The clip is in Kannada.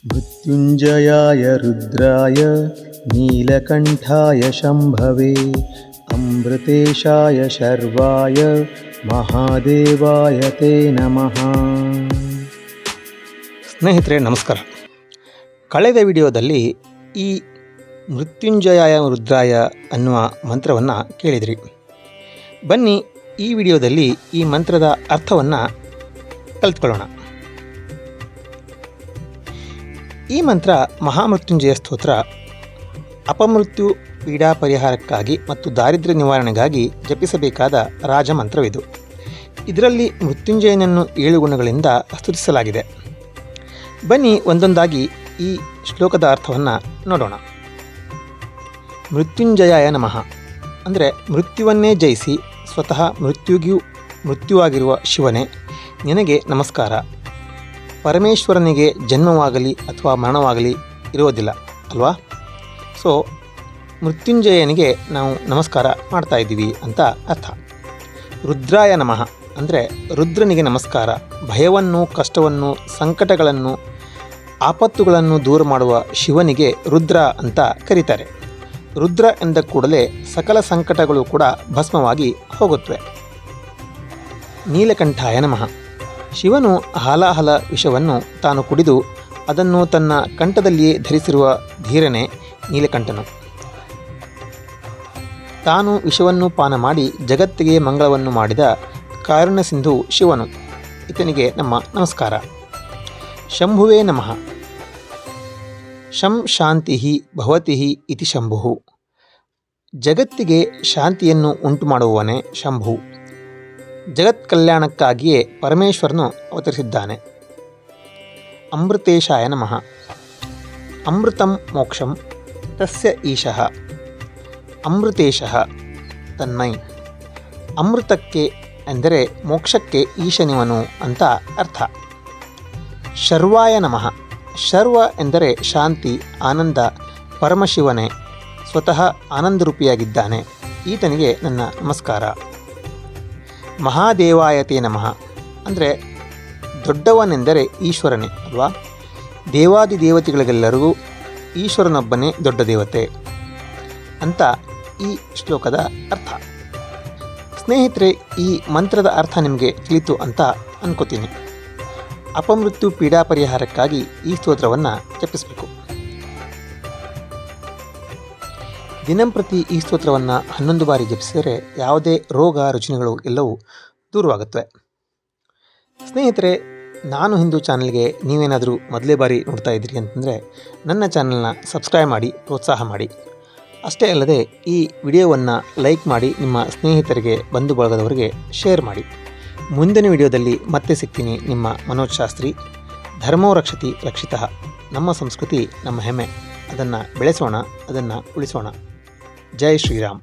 ಮೃತ್ಯುಂಜಯಾಯ ರುದ್ರಾಯ ನೀಲಕಂಠಾಯ ಶಂಭವೇ ಅಮೃತೇಶಾಯ ಶರ್ವಾಯ ಮಹಾದೇವಾಯ ತೇ ನಮಃ. ಸ್ನೇಹಿತರೆ ನಮಸ್ಕಾರ. ಕಳೆದ ವಿಡಿಯೋದಲ್ಲಿ ಈ ಮೃತ್ಯುಂಜಯಾಯ ರುದ್ರಾಯ ಅನ್ನುವ ಮಂತ್ರವನ್ನು ಕೇಳಿದಿರಿ. ಬನ್ನಿ ಈ ವಿಡಿಯೋದಲ್ಲಿ ಈ ಮಂತ್ರದ ಅರ್ಥವನ್ನು ಕಲಿತ್ಕೊಳ್ಳೋಣ. ಈ ಮಂತ್ರ ಮಹಾಮೃತ್ಯುಂಜಯ ಸ್ತೋತ್ರ ಅಪಮೃತ್ಯು ಪೀಡಾ ಪರಿಹಾರಕ್ಕಾಗಿ ಮತ್ತು ದಾರಿದ್ರ್ಯ ನಿವಾರಣೆಗಾಗಿ ಜಪಿಸಬೇಕಾದ ರಾಜಮಂತ್ರವಿದು. ಇದರಲ್ಲಿ ಮೃತ್ಯುಂಜಯನನ್ನು 7 ಗುಣಗಳಿಂದ ಸ್ತುತಿಸಲಾಗಿದೆ. ಬನ್ನಿ ಒಂದೊಂದಾಗಿ ಈ ಶ್ಲೋಕದ ಅರ್ಥವನ್ನು ನೋಡೋಣ. ಮೃತ್ಯುಂಜಯಾಯ ನಮಃ ಅಂದರೆ ಮೃತ್ಯುವನ್ನೇ ಜಯಿಸಿ ಸ್ವತಃ ಮೃತ್ಯುವಾಗಿರುವ ಶಿವನೇ ನಿನಗೆ ನಮಸ್ಕಾರ. ಪರಮೇಶ್ವರನಿಗೆ ಜನ್ಮವಾಗಲಿ ಅಥವಾ ಮರಣವಾಗಲಿ ಇರೋದಿಲ್ಲ ಅಲ್ವಾ? ಸೊ ಮೃತ್ಯುಂಜಯನಿಗೆ ನಾವು ನಮಸ್ಕಾರ ಮಾಡ್ತಾ ಇದ್ದೀವಿ ಅಂತ ಅರ್ಥ. ರುದ್ರಾಯ ನಮಃ ಅಂದರೆ ರುದ್ರನಿಗೆ ನಮಸ್ಕಾರ. ಭಯವನ್ನು, ಕಷ್ಟವನ್ನು, ಸಂಕಟಗಳನ್ನು, ಆಪತ್ತುಗಳನ್ನು ದೂರ ಮಾಡುವ ಶಿವನಿಗೆ ರುದ್ರ ಅಂತ ಕರೀತಾರೆ. ರುದ್ರ ಎಂದ ಕೂಡಲೇ ಸಕಲ ಸಂಕಟಗಳು ಕೂಡ ಭಸ್ಮವಾಗಿ ಹೋಗುತ್ತವೆ. ನೀಲಕಂಠಾಯ ನಮಃ. ಶಿವನು ಹಾಲಾಹಲ ವಿಷವನ್ನು ತಾನು ಕುಡಿದು ಅದನ್ನು ತನ್ನ ಕಂಠದಲ್ಲಿಯೇ ಧರಿಸಿರುವ ಧೀರನೇ ನೀಲಕಂಠನು. ತಾನು ವಿಷವನ್ನು ಪಾನ ಮಾಡಿ ಜಗತ್ತಿಗೆ ಮಂಗಳವನ್ನು ಮಾಡಿದ ಕಾರುಣ್ಯ ಸಿಂಧು ಶಿವನು. ಈತನಿಗೆ ನಮ್ಮ ನಮಸ್ಕಾರ. ಶಂಭುವೇ ನಮಃ. ಶಂ ಶಾಂತಿ ಭವತಿ ಇತಿ ಶಂಭು. ಜಗತ್ತಿಗೆ ಶಾಂತಿಯನ್ನು ಉಂಟು ಮಾಡುವವನೇ ಶಂಭು. ಜಗತ್ ಕಲ್ಯಾಣಕ್ಕಾಗಿಯೇ ಪರಮೇಶ್ವರನು ಅವತರಿಸಿದ್ದಾನೆ. ಅಮೃತೇಶಾಯ ನಮಃ. ಅಮೃತಂ ಮೋಕ್ಷಂ ತಸ್ಯ ಈಶಃ. ಅಮೃತೇಶಃ ತನ್ಮೈ. ಅಮೃತಕ್ಕೆ ಎಂದರೆ ಮೋಕ್ಷಕ್ಕೆ ಈಶನಿವನು ಅಂತ ಅರ್ಥ. ಶರ್ವಾಯ ನಮಃ. ಶರ್ವ ಎಂದರೆ ಶಾಂತಿ, ಆನಂದ. ಪರಮಶಿವನೇ ಸ್ವತಃ ಆನಂದರೂಪಿಯಾಗಿದ್ದಾನೆ. ಈತನಿಗೆ ನನ್ನ ನಮಸ್ಕಾರ. ಮಹಾದೇವಾಯ ತೇ ನಮಃ ಅಂದರೆ ದೊಡ್ಡವನೆಂದರೆ ಈಶ್ವರನೇ ಅಲ್ವಾ? ದೇವಾದಿ ದೇವತೆಗಳಿಗೆಲ್ಲರಿಗೂ ಈಶ್ವರನೊಬ್ಬನೇ ದೊಡ್ಡ ದೇವತೆ ಅಂತ ಈ ಶ್ಲೋಕದ ಅರ್ಥ. ಸ್ನೇಹಿತರೆ, ಈ ಮಂತ್ರದ ಅರ್ಥ ನಿಮಗೆ ತಿಳಿತು ಅಂತ ಅನ್ಕೋತೀನಿ. ಅಪಮೃತ್ಯು ಪೀಡಾ ಪರಿಹಾರಕ್ಕಾಗಿ ಈ ಸ್ತೋತ್ರವನ್ನು ಜಪಿಸಬೇಕು. ದಿನಂಪ್ರತಿ ಈ ಸ್ತೋತ್ರವನ್ನು 11 ಬಾರಿ ಜಪಿಸಿದರೆ ಯಾವುದೇ ರೋಗ ರುಜಿನಗಳು ಎಲ್ಲವೂ ದೂರವಾಗುತ್ತವೆ. ಸ್ನೇಹಿತರೆ, ನಾನು ಹಿಂದೂ ಚಾನಲ್ಗೆ ನೀವೇನಾದರೂ ಮೊದಲೇ ಬಾರಿ ನೋಡ್ತಾ ಇದ್ದೀರಿ ಅಂತಂದರೆ ನನ್ನ ಚಾನಲ್ನ ಸಬ್ಸ್ಕ್ರೈಬ್ ಮಾಡಿ ಪ್ರೋತ್ಸಾಹ ಮಾಡಿ. ಅಷ್ಟೇ ಅಲ್ಲದೆ ಈ ವಿಡಿಯೋವನ್ನು ಲೈಕ್ ಮಾಡಿ ನಿಮ್ಮ ಸ್ನೇಹಿತರಿಗೆ, ಬಂಧು ಬಳಗದವರಿಗೆ ಶೇರ್ ಮಾಡಿ. ಮುಂದಿನ ವಿಡಿಯೋದಲ್ಲಿ ಮತ್ತೆ ಸಿಗ್ತೀನಿ. ನಿಮ್ಮ ಮನೋಜ್ ಶಾಸ್ತ್ರಿ. ಧರ್ಮೋ ರಕ್ಷತಿ ರಕ್ಷಿತಃ. ನಮ್ಮ ಸಂಸ್ಕೃತಿ ನಮ್ಮ ಹೆಮ್ಮೆ. ಅದನ್ನು ಬೆಳೆಸೋಣ, ಅದನ್ನು ಉಳಿಸೋಣ. ಜೈ ಶ್ರೀರಾಮ್.